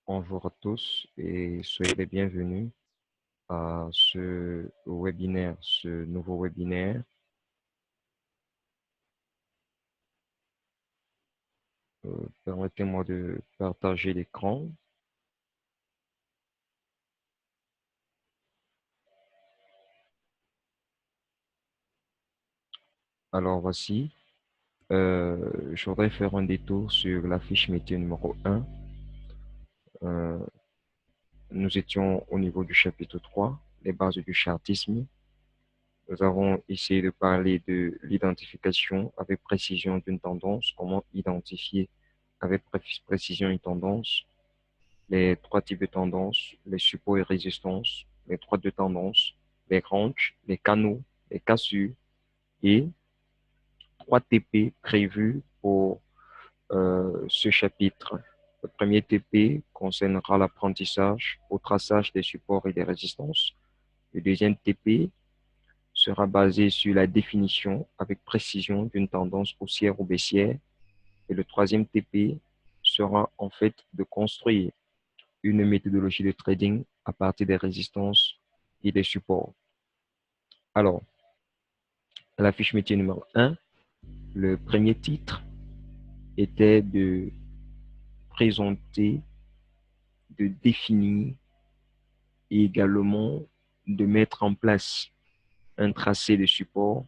Bonjour à tous et soyez les bienvenus à ce webinaire, ce nouveau webinaire. Permettez-moi de partager l'écran. Alors voici, je voudrais faire un détour sur la fiche métier numéro 1. Nous étions au niveau du chapitre 3, les bases du chartisme. Nous avons essayé de parler de l'identification avec précision d'une tendance, comment identifier avec précision une tendance, les trois types de tendances, les supports et résistances, les droites de tendance, les ranges, les canaux, les cassures et 3 TP prévus pour ce chapitre. Le premier TP concernera l'apprentissage au traçage des supports et des résistances. Le deuxième TP sera basé sur la définition avec précision d'une tendance haussière ou baissière. Et le troisième TP sera en fait de construire une méthodologie de trading à partir des résistances et des supports. Alors, la fiche métier numéro 1, le premier titre était de présenter, de définir et également de mettre en place un tracé de support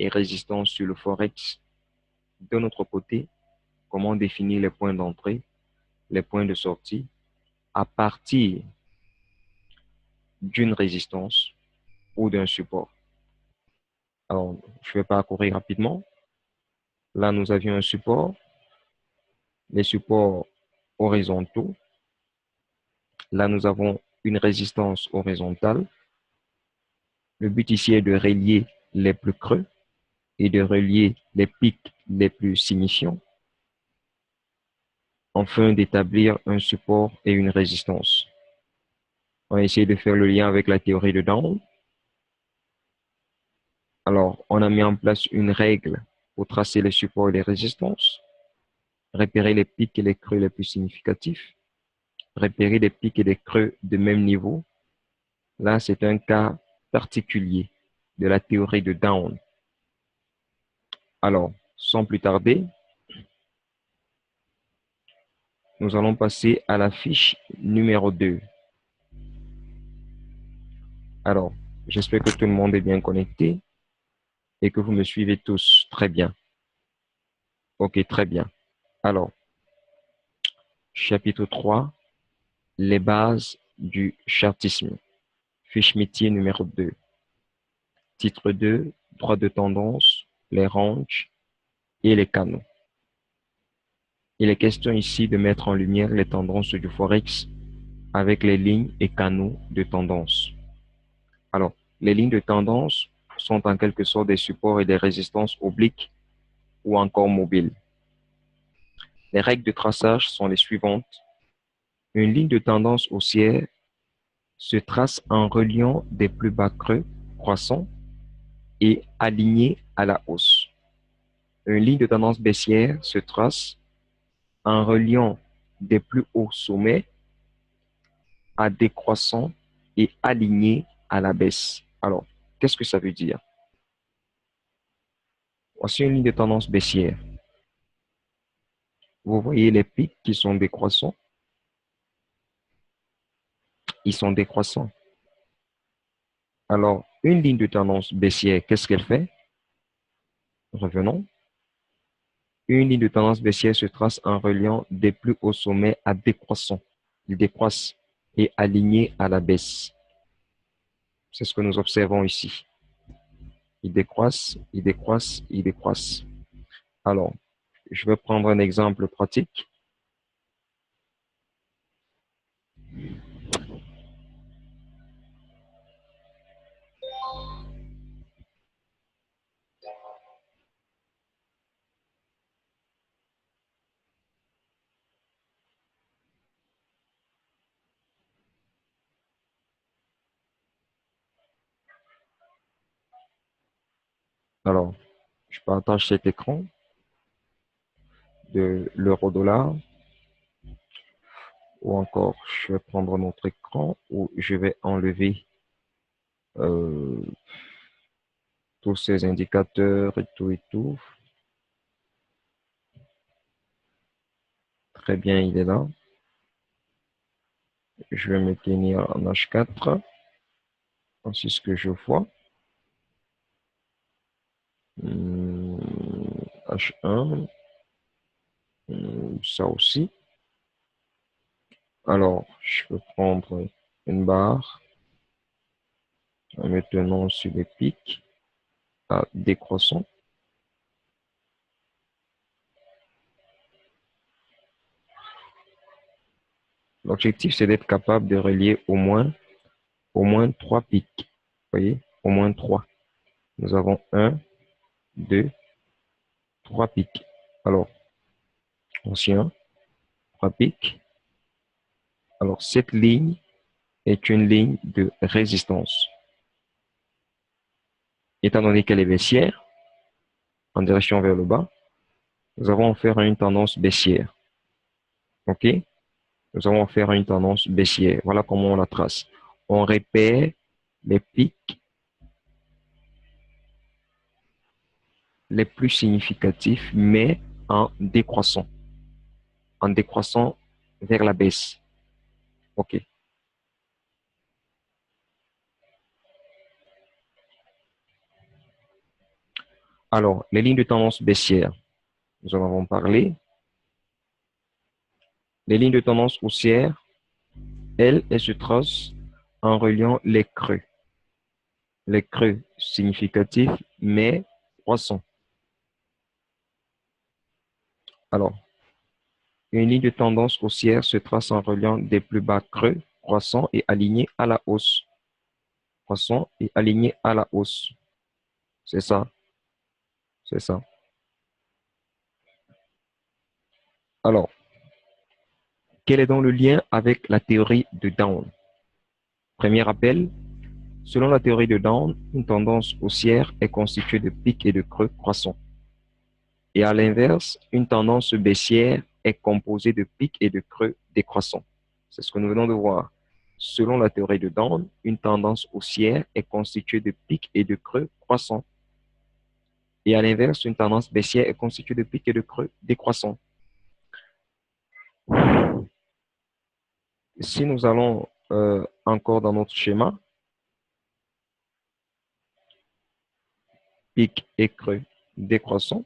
et résistance sur le Forex. De notre côté, comment définir les points d'entrée, les points de sortie à partir d'une résistance ou d'un support. Alors, je vais parcourir rapidement. Là, nous avions un support, les supports horizontaux. Là, nous avons une résistance horizontale. Le but ici est de relier les plus creux et de relier les pics les plus signifiants, afin d'établir un support et une résistance. On va essayer de faire le lien avec la théorie de Down. Alors, on a mis en place une règle pour tracer les supports et les résistances, repérer les pics et les creux les plus significatifs, repérer les pics et les creux de même niveau. Là, c'est un cas particulier de la théorie de Down. Alors, sans plus tarder, nous allons passer à la fiche numéro 2. Alors, j'espère que tout le monde est bien connecté et que vous me suivez tous très bien. Ok, très bien. Alors, chapitre 3, les bases du chartisme. Fiche métier numéro 2. Titre 2, droit de tendance, les ranges et les canaux. Il est question ici de mettre en lumière les tendances du Forex avec les lignes et canaux de tendance. Alors, les lignes de tendance sont en quelque sorte des supports et des résistances obliques ou encore mobiles. Les règles de traçage sont les suivantes. Une ligne de tendance haussière se trace en reliant des plus bas creux croissants et alignés à la hausse. Une ligne de tendance baissière se trace en reliant des plus hauts sommets à décroissants et alignés à la baisse. Alors, qu'est-ce que ça veut dire? Voici une ligne de tendance baissière. Vous voyez les pics qui sont décroissants. Ils sont décroissants. Alors, une ligne de tendance baissière, qu'est-ce qu'elle fait? Revenons. Une ligne de tendance baissière se trace en reliant des plus hauts sommets à décroissants. Ils décroissent et alignés à la baisse. C'est ce que nous observons ici. Ils décroissent, ils décroissent, ils décroissent. Alors, je vais prendre un exemple pratique. Alors, je partage cet écran de l'euro-dollar. ou encore je vais prendre notre écran ou je vais enlever euh, tous ces indicateurs et tout et tout. Très bien, il est là. Je vais me tenir en H4. Voici ce que je vois. H1, ça aussi. Alors, je peux prendre une barre en me tenant sur les pics à décroissant. L'objectif, c'est d'être capable de relier au moins 3 pics. Vous voyez, au moins 3. Nous avons un, 2, 3 pics. Alors, voici un, 3 pics. Alors, cette ligne est une ligne de résistance. Étant donné qu'elle est baissière, en direction vers le bas, nous avons affaire à une tendance baissière. OK? Nous avons affaire à une tendance baissière. Voilà comment on la trace. On repère les pics les plus significatifs, mais en décroissant vers la baisse. OK. Alors, les lignes de tendance baissière, nous en avons parlé. Les lignes de tendance haussière, elles se tracent en reliant les creux significatifs, mais croissants. Alors, une ligne de tendance haussière se trace en reliant des plus bas creux, croissants et alignés à la hausse. Croissants et alignés à la hausse. C'est ça, c'est ça. Alors, quel est donc le lien avec la théorie de Down? Premier rappel, selon la théorie de Down, une tendance haussière est constituée de pics et de creux croissants. Et à l'inverse, une tendance baissière est composée de pics et de creux décroissants. C'est ce que nous venons de voir. Selon la théorie de Down, une tendance haussière est constituée de pics et de creux croissants. Et à l'inverse, une tendance baissière est constituée de pics et de creux décroissants. Si nous allons encore dans notre schéma, pics et creux décroissants,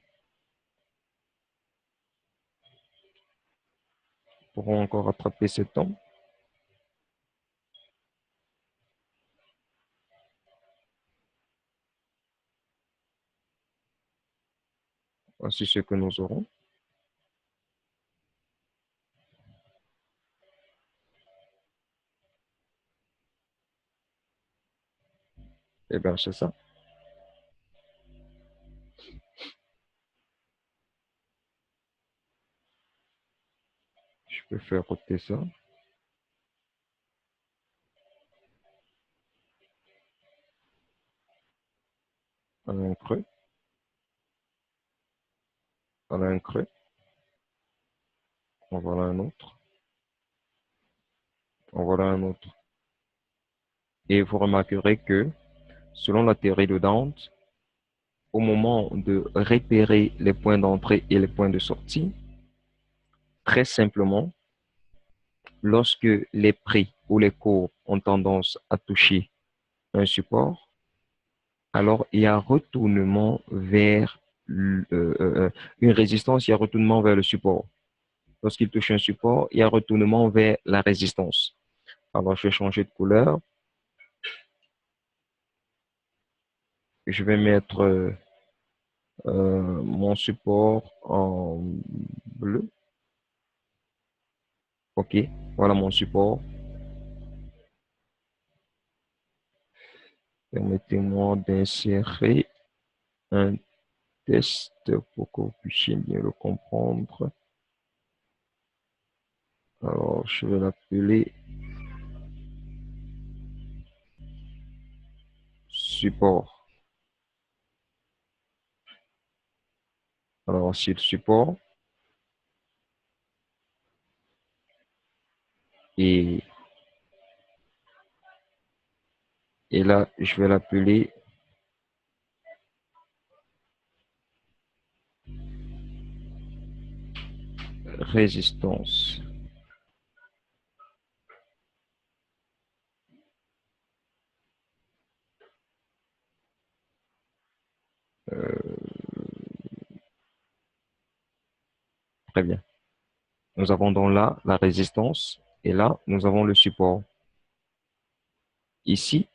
pourrons encore rattraper ce temps. Voici ce que nous aurons. Eh bien, c'est ça. Je peux faire roter ça. On a un creux. On a un creux. En voilà un autre. En voilà un autre. Et vous remarquerez que, selon la théorie de Dante, au moment de repérer les points d'entrée et les points de sortie, très simplement, lorsque les prix ou les cours ont tendance à toucher un support, alors il y a retournement vers une résistance, il y a retournement vers le support. Lorsqu'il touche un support, il y a retournement vers la résistance. Alors, je vais changer de couleur. Je vais mettre mon support en bleu. OK, voilà mon support. Permettez-moi d'insérer un test pour que vous puissiez mieux le comprendre. Alors, je vais l'appeler support. Alors, c'est le support. Et, et là, je vais l'appeler résistance. Très bien. Nous avons donc là la résistance et là, nous avons le support. Ici,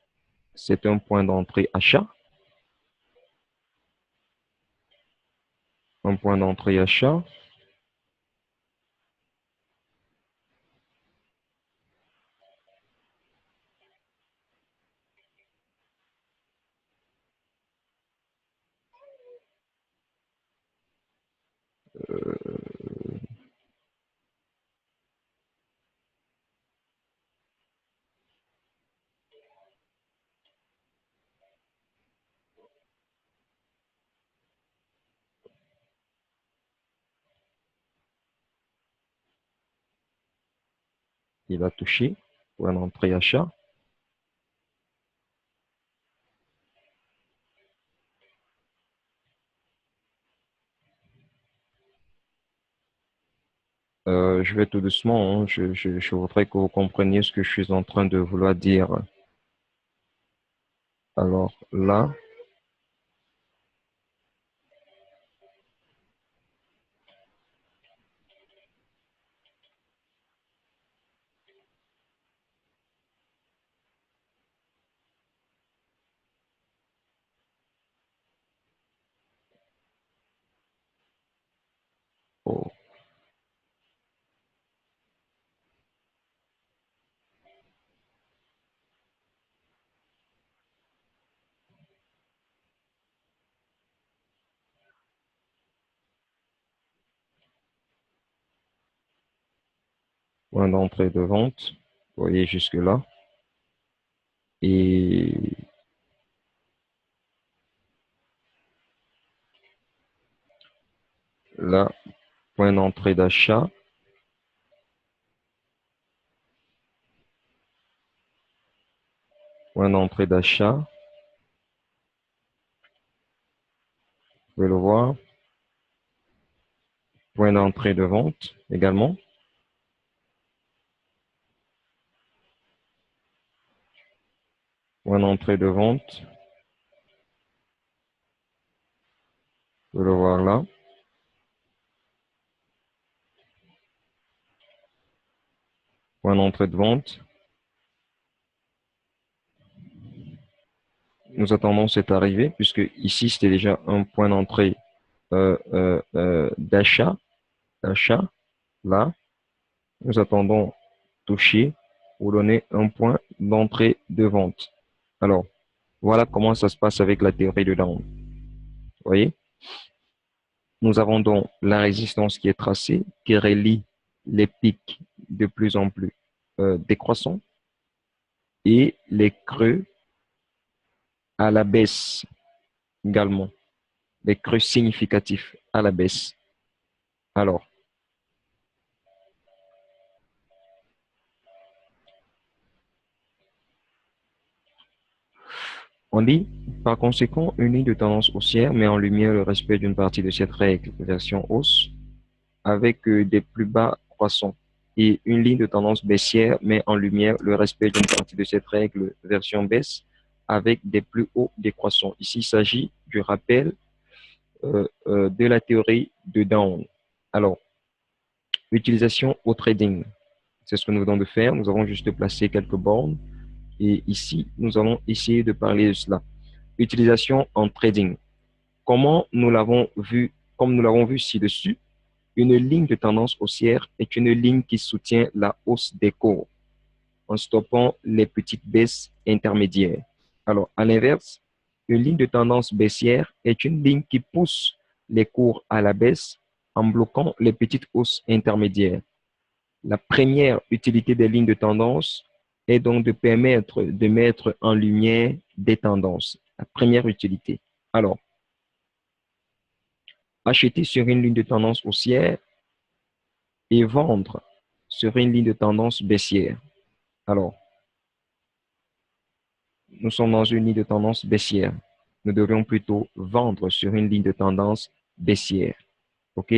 c'est un point d'entrée achat. Un point d'entrée achat. Il a touché. Point d'entrée achat. Je vais tout doucement, hein. Je voudrais que vous compreniez ce que je suis en train de vouloir dire. Alors là, oh, point d'entrée de vente. Vous voyez jusque-là. Et là, point d'entrée d'achat. Point d'entrée d'achat. Vous pouvez le voir. Point d'entrée de vente également. Point d'entrée de vente. Vous pouvez le voir là. Point d'entrée de vente. Nous attendons cette arrivée puisque ici, c'était déjà un point d'entrée d'achat. D'achat. Là, nous attendons toucher pour donner un point d'entrée de vente. Alors, voilà comment ça se passe avec la théorie de Down. Vous voyez? Nous avons donc la résistance qui est tracée, qui relie les pics de plus en plus décroissants et les creux à la baisse également, les creux significatifs à la baisse. Alors, on dit, par conséquent, une ligne de tendance haussière met en lumière le respect d'une partie de cette règle, version hausse, avec des plus bas croissants. Et une ligne de tendance baissière met en lumière le respect d'une partie de cette règle, version baisse, avec des plus hauts décroissants. Ici, il s'agit du rappel de la théorie de Down. Alors, utilisation au trading. C'est ce que nous venons de faire. Nous avons juste placé quelques bornes. Et ici, nous allons essayer de parler de cela. Utilisation en trading. Comment nous l'avons vu, comme nous l'avons vu ci-dessus, une ligne de tendance haussière est une ligne qui soutient la hausse des cours en stoppant les petites baisses intermédiaires. Alors, à l'inverse, une ligne de tendance baissière est une ligne qui pousse les cours à la baisse en bloquant les petites hausses intermédiaires. La première utilité des lignes de tendance est donc de permettre de mettre en lumière des tendances. La première utilité. Alors, acheter sur une ligne de tendance haussière et vendre serait une ligne de tendance baissière. Alors, nous sommes dans une ligne de tendance baissière. Nous devrions plutôt vendre sur une ligne de tendance baissière. OK?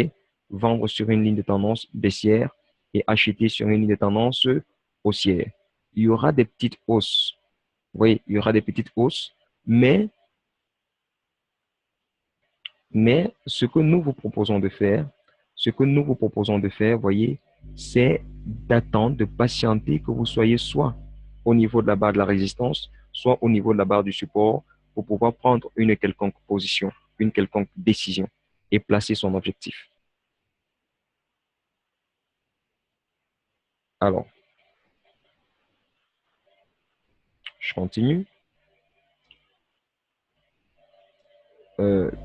Vendre sur une ligne de tendance baissière et acheter sur une ligne de tendance haussière. Il y aura des petites hausses. Oui, il y aura des petites hausses, mais ce que nous vous proposons de faire, voyez, c'est d'attendre, de patienter que vous soyez soit au niveau de la barre de la résistance, soit au niveau de la barre du support pour pouvoir prendre une quelconque position, une quelconque décision et placer son objectif. Alors, je continue.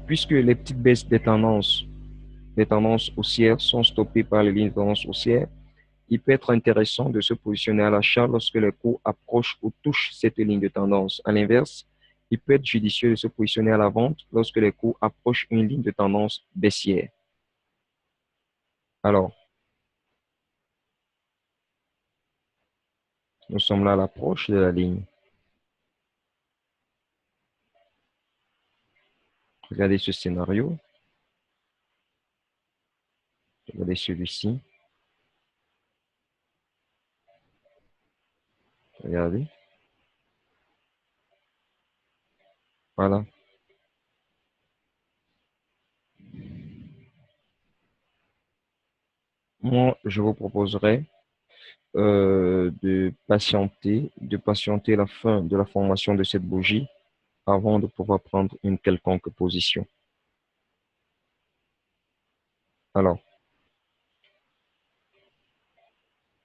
Puisque les petites baisses des tendances haussières sont stoppées par les lignes de tendance haussière, il peut être intéressant de se positionner à l'achat lorsque les cours approchent ou touchent cette ligne de tendance. À l'inverse, il peut être judicieux de se positionner à la vente lorsque les cours approchent une ligne de tendance baissière. Alors, nous sommes là à l'approche de la ligne. Regardez ce scénario. Regardez celui-ci. Regardez. Voilà. Moi, je vous proposerais de patienter la fin de la formation de cette bougie avant de pouvoir prendre une quelconque position. Alors,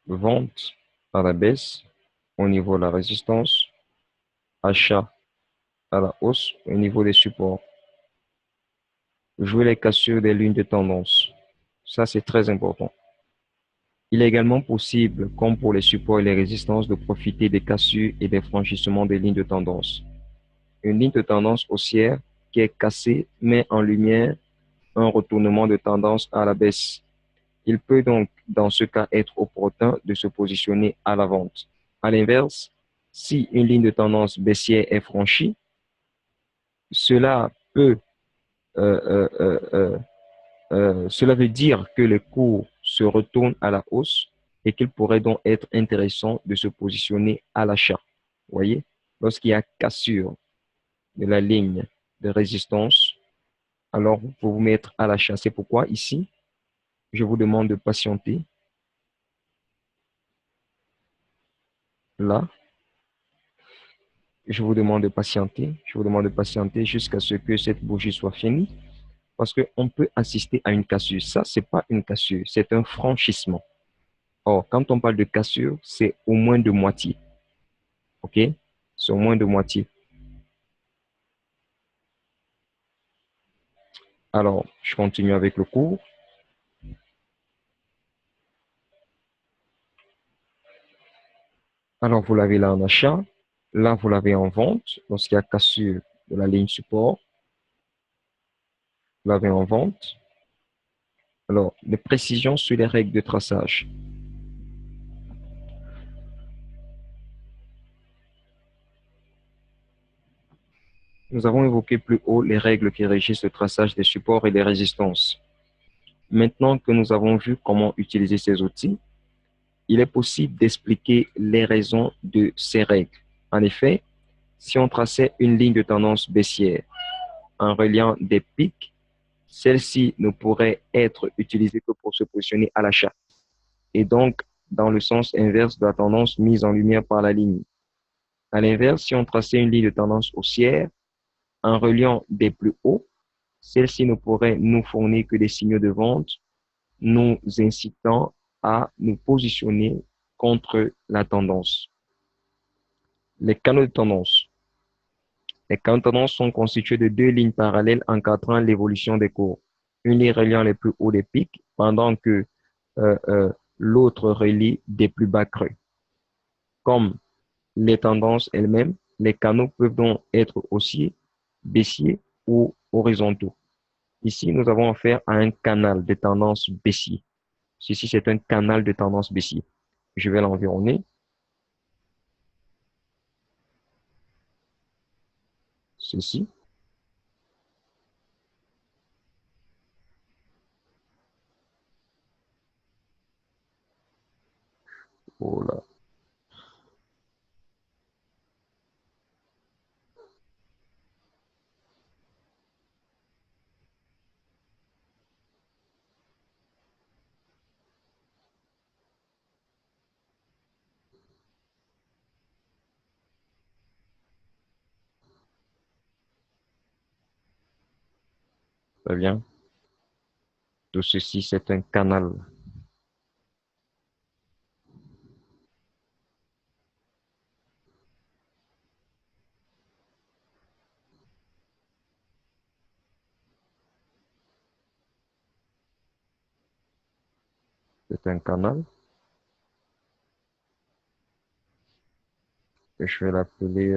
vente à la baisse au niveau de la résistance, achat à la hausse au niveau des supports. Jouer les cassures des lignes de tendance. Ça, c'est très important. Il est également possible, comme pour les supports et les résistances, de profiter des cassures et des franchissements des lignes de tendance. Une ligne de tendance haussière qui est cassée met en lumière un retournement de tendance à la baisse. Il peut donc, dans ce cas, être opportun de se positionner à la vente. À l'inverse, si une ligne de tendance baissière est franchie, cela peut, cela veut dire que le cours se retourne à la hausse et qu'il pourrait donc être intéressant de se positionner à l'achat. Vous voyez, lorsqu'il y a cassure de la ligne de résistance, alors vous pouvez vous mettre à l'achat. C'est pourquoi ici, je vous demande de patienter. Là, je vous demande de patienter. Je vous demande de patienter jusqu'à ce que cette bougie soit finie. Parce qu'on peut assister à une cassure. Ça, c'est pas une cassure, c'est un franchissement. Or, quand on parle de cassure, c'est au moins de moitié. OK? C'est au moins de moitié. Alors, je continue avec le cours. Alors, vous l'avez là en achat. Là, vous l'avez en vente. Lorsqu'il y a cassure de la ligne support, vous l'avez en vente. Alors, des précisions sur les règles de traçage. Nous avons évoqué plus haut les règles qui régissent le traçage des supports et des résistances. Maintenant que nous avons vu comment utiliser ces outils, il est possible d'expliquer les raisons de ces règles. En effet, si on traçait une ligne de tendance baissière en reliant des pics, celle-ci ne pourrait être utilisée que pour se positionner à l'achat et donc dans le sens inverse de la tendance mise en lumière par la ligne. À l'inverse, si on traçait une ligne de tendance haussière en reliant des plus hauts, celle-ci ne pourrait nous fournir que des signaux de vente, nous incitant à nous positionner contre la tendance. Les canaux de tendance. Les canaux de tendance sont constitués de deux lignes parallèles encadrant l'évolution des cours. Une ligne reliant les plus hauts des pics, pendant que euh, euh, l'autre relie des plus bas creux. Comme les tendances elles-mêmes, les canaux peuvent donc être haussiers, baissiers ou horizontaux. Ici, nous avons affaire à un canal de tendance baissier. Ceci, c'est un canal de tendance baissier. Je vais l'environner. Ceci. Voilà. Très bien. Tout ceci, c'est un canal. C'est un canal. Et je vais l'appeler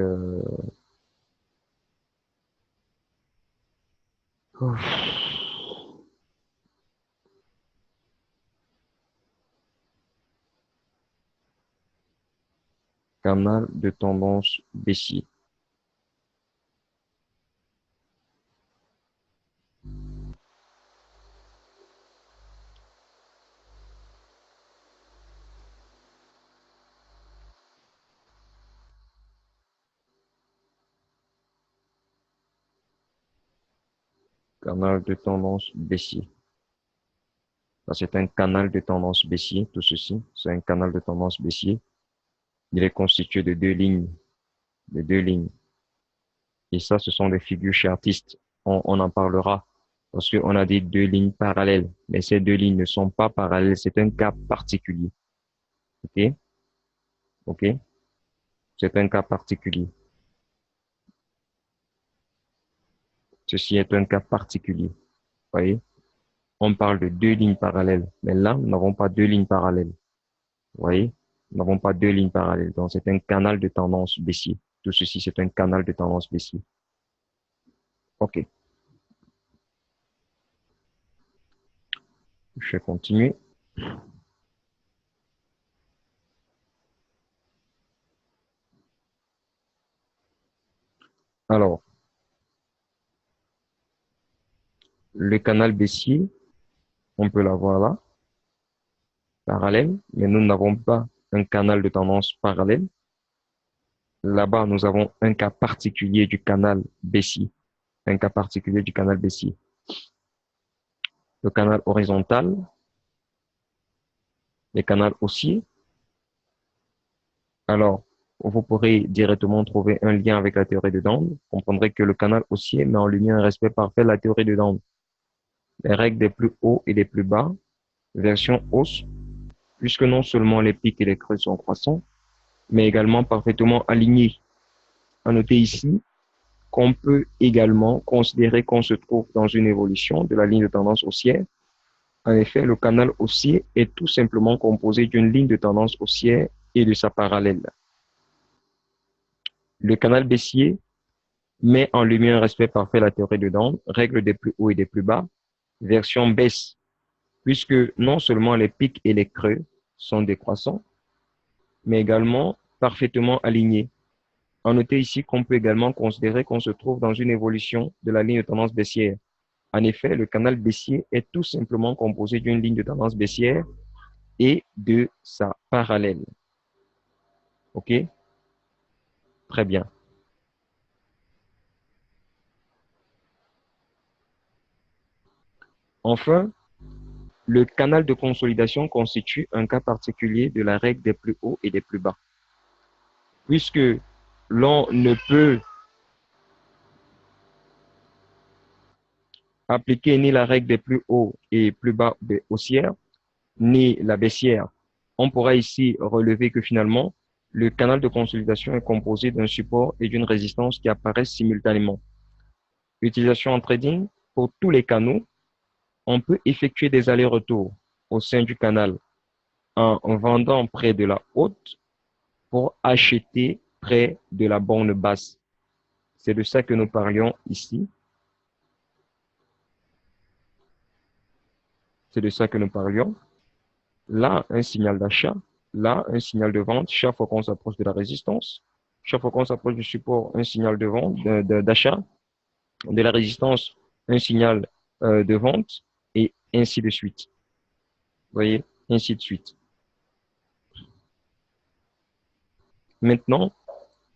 canal de tendance baissier. Canal de tendance baissier. Ça, c'est un canal de tendance baissier. Tout ceci, c'est un canal de tendance baissier. Il est constitué de deux lignes. De deux lignes. Et ça, ce sont des figures chartistes. On en parlera parce qu'on a des deux lignes parallèles. Mais ces deux lignes ne sont pas parallèles. C'est un cas particulier. OK? OK? C'est un cas particulier. Ceci est un cas particulier. Vous voyez? On parle de deux lignes parallèles. Mais là, nous n'avons pas deux lignes parallèles. Vous voyez? Nous n'avons pas deux lignes parallèles. Donc, c'est un canal de tendance baissier. Tout ceci, c'est un canal de tendance baissier. OK. Je vais continuer. Alors, le canal baissier, on peut l'avoir là, parallèle, mais nous n'avons pas un canal de tendance parallèle. Là-bas, nous avons un cas particulier du canal baissier. Un cas particulier du canal baissier. Le canal horizontal, les canaux haussiers. Alors, vous pourrez directement trouver un lien avec la théorie de Dond. Vous comprendrez que le canal haussier met en lumière un respect parfait de la théorie de Dond. Les règles des plus hauts et des plus bas, version hausse, puisque non seulement les pics et les creux sont croissants, mais également parfaitement alignés. À noter ici qu'on peut également considérer qu'on se trouve dans une évolution de la ligne de tendance haussière. En effet, le canal haussier est tout simplement composé d'une ligne de tendance haussière et de sa parallèle. Le canal baissier met en lumière un respect parfait la théorie de Dond, règle des plus hauts et des plus bas, version baisse, puisque non seulement les pics et les creux sont décroissants, mais également parfaitement alignés. En noter ici qu'on peut également considérer qu'on se trouve dans une évolution de la ligne de tendance baissière. En effet, le canal baissier est tout simplement composé d'une ligne de tendance baissière et de sa parallèle. OK? Très bien. Enfin, le canal de consolidation constitue un cas particulier de la règle des plus hauts et des plus bas, puisque l'on ne peut appliquer ni la règle des plus hauts et plus bas haussières, ni la baissière. On pourra ici relever que finalement, le canal de consolidation est composé d'un support et d'une résistance qui apparaissent simultanément. Utilisation en trading, pour tous les canaux, on peut effectuer des allers-retours au sein du canal en vendant près de la haute pour acheter près de la borne basse. C'est de ça que nous parlions ici. C'est de ça que nous parlions. Là, un signal d'achat. Là, un signal de vente. Chaque fois qu'on s'approche de la résistance, chaque fois qu'on s'approche du support, un signal de vente, d'achat, de la résistance, un signal de vente, et ainsi de suite. Vous voyez, ainsi de suite. Maintenant,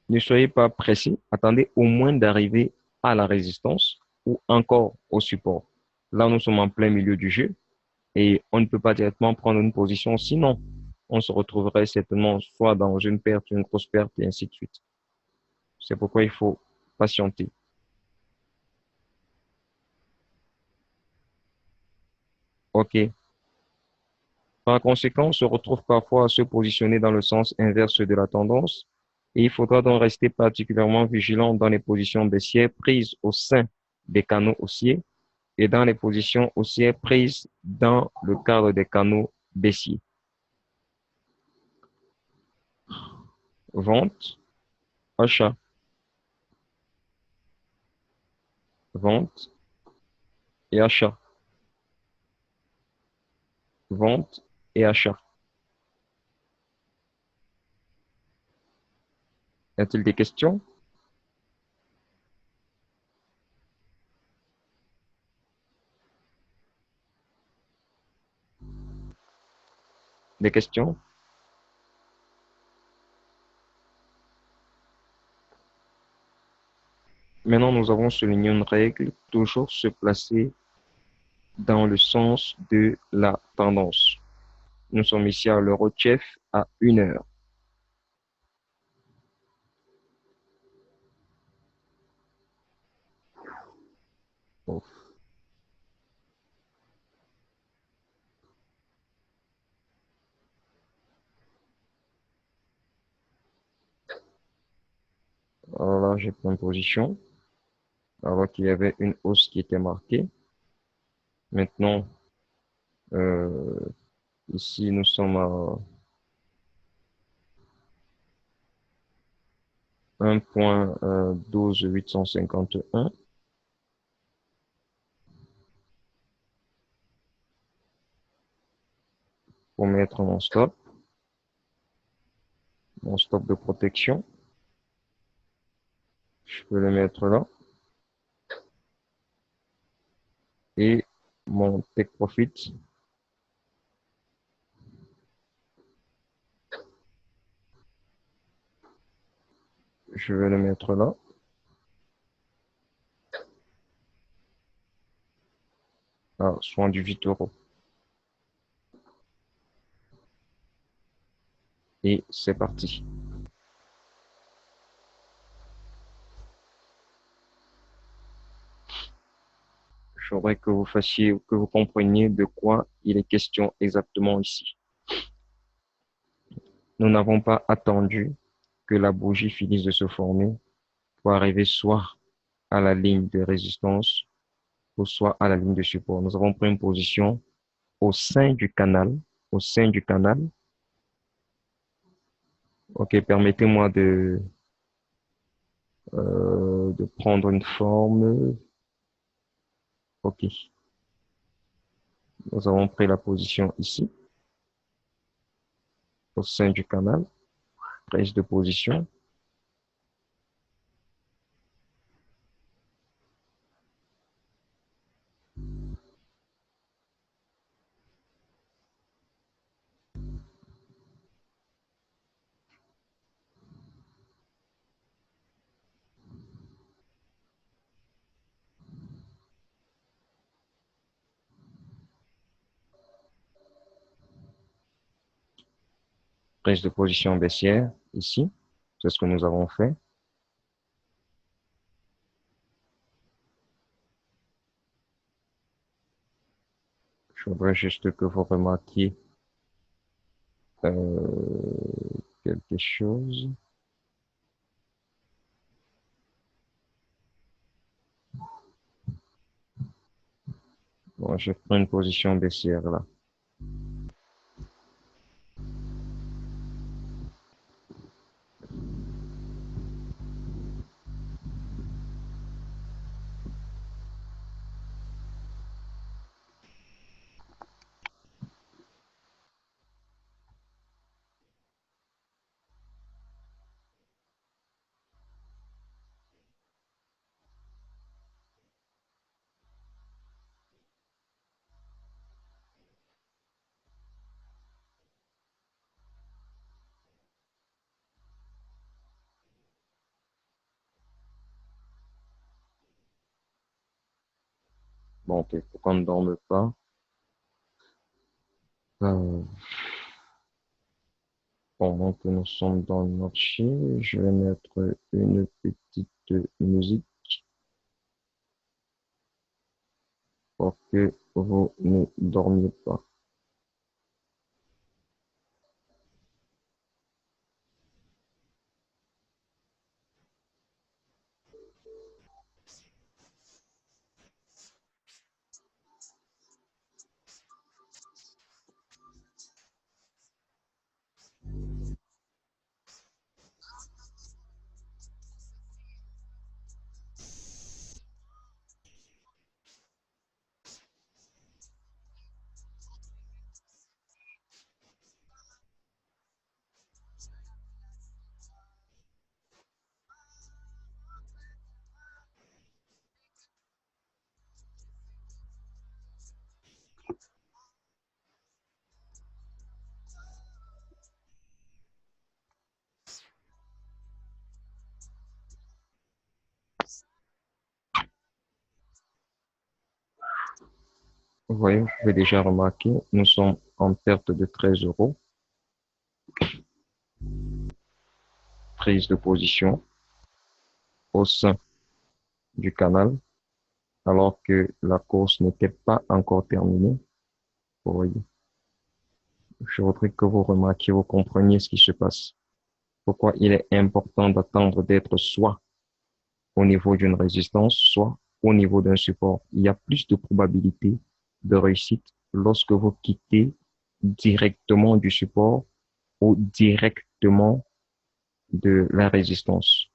ne soyez pas pressé. Attendez au moins d'arriver à la résistance ou encore au support. Là, nous sommes en plein milieu du jeu et on ne peut pas directement prendre une position, sinon on se retrouverait certainement soit dans une perte, une grosse perte et ainsi de suite. C'est pourquoi il faut patienter. OK. Par conséquent, on se retrouve parfois à se positionner dans le sens inverse de la tendance et il faudra donc rester particulièrement vigilant dans les positions baissières prises au sein des canaux haussiers et dans les positions haussières prises dans le cadre des canaux baissiers. Vente, achat, vente et achat, vente et achat. Y a-t-il des questions? Des questions? Maintenant, nous avons souligné une règle, toujours se placer dans le sens de la tendance. Nous sommes ici à l'Eurochef à 1 heure. Bon, alors là, j'ai pris une position alors qu'il y avait une hausse qui était marquée. Maintenant, euh, ici, nous sommes à 1,12851 pour mettre mon stop de protection. Je peux le mettre là. Et mon take profit, je vais le mettre là. À 78 €. Et c'est parti. Je voudrais que vous fassiez, que vous compreniez de quoi il est question exactement ici. Nous n'avons pas attendu que la bougie finisse de se former pour arriver soit à la ligne de résistance ou soit à la ligne de support. Nous avons pris une position au sein du canal, au sein du canal. Ok, permettez-moi de prendre une forme. Ok, nous avons pris la position ici, au sein du canal, prise de position. Prise de position baissière, ici. C'est ce que nous avons fait. Je voudrais juste que vous remarquiez quelque chose. Bon, je prends une position baissière là. Bon, pour qu'on ne dorme pas, euh, pendant que nous sommes dans le marché, je vais mettre une petite musique pour que vous ne dormiez pas. Vous voyez, vous pouvez déjà remarquer, nous sommes en perte de 13 euros, prise de position au sein du canal, alors que la course n'était pas encore terminée. Vous voyez, je voudrais que vous remarquiez, vous compreniez ce qui se passe. Pourquoi il est important d'attendre d'être soit au niveau d'une résistance, soit au niveau d'un support. Il y a plus de probabilité de réussite lorsque vous quittez directement du support ou directement de la résistance.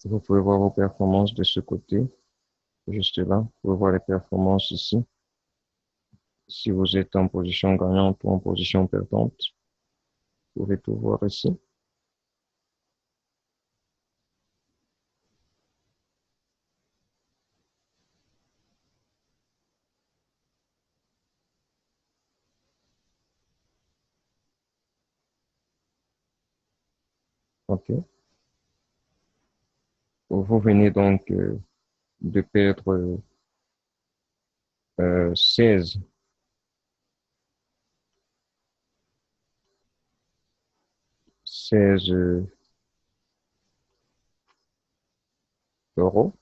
Vous pouvez voir vos performances de ce côté, juste là. Vous pouvez voir les performances ici. Si vous êtes en position gagnante ou en position perdante, vous pouvez tout voir ici. OK. Vous venez donc de perdre 16 16 euros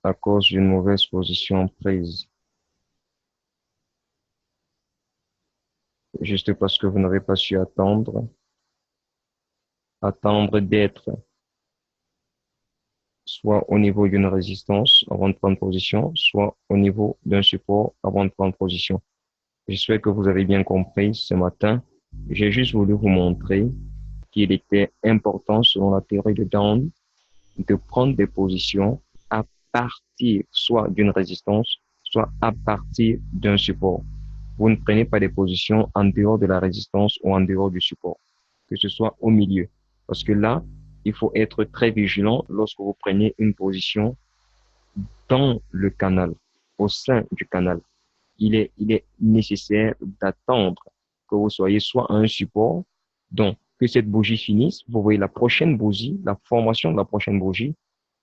à cause d'une mauvaise position prise. Juste parce que vous n'avez pas su attendre d'être soit au niveau d'une résistance avant de prendre position, soit au niveau d'un support avant de prendre position. J'espère que vous avez bien compris ce matin. J'ai juste voulu vous montrer qu'il était important, selon la théorie de Down, de prendre des positions partir soit d'une résistance, soit à partir d'un support. Vous ne prenez pas des positions en dehors de la résistance ou en dehors du support, que ce soit au milieu. Parce que là, il faut être très vigilant lorsque vous prenez une position dans le canal, au sein du canal. Il est nécessaire d'attendre que vous soyez soit à un support, donc que cette bougie finisse, vous voyez la prochaine bougie, la formation de la prochaine bougie,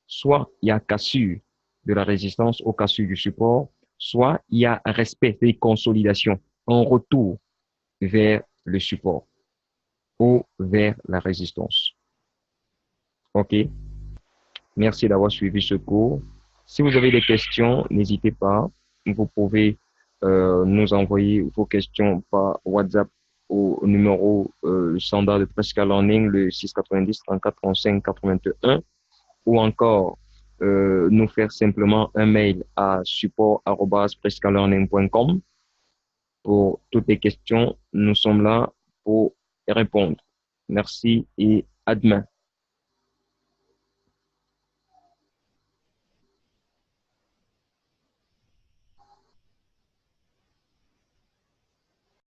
soit il y a cassure de la résistance ou cassure du support, soit il y a respect et consolidation, un retour vers le support ou vers la résistance. OK? Merci d'avoir suivi ce cours. Si vous avez des questions, n'hésitez pas. Vous pouvez nous envoyer vos questions par WhatsApp au numéro standard de Prescal Learning, le 690 34 35 81, ou encore nous faire simplement un mail à support@prescalearning.com. Pour toutes les questions, nous sommes là pour répondre. Merci et à demain.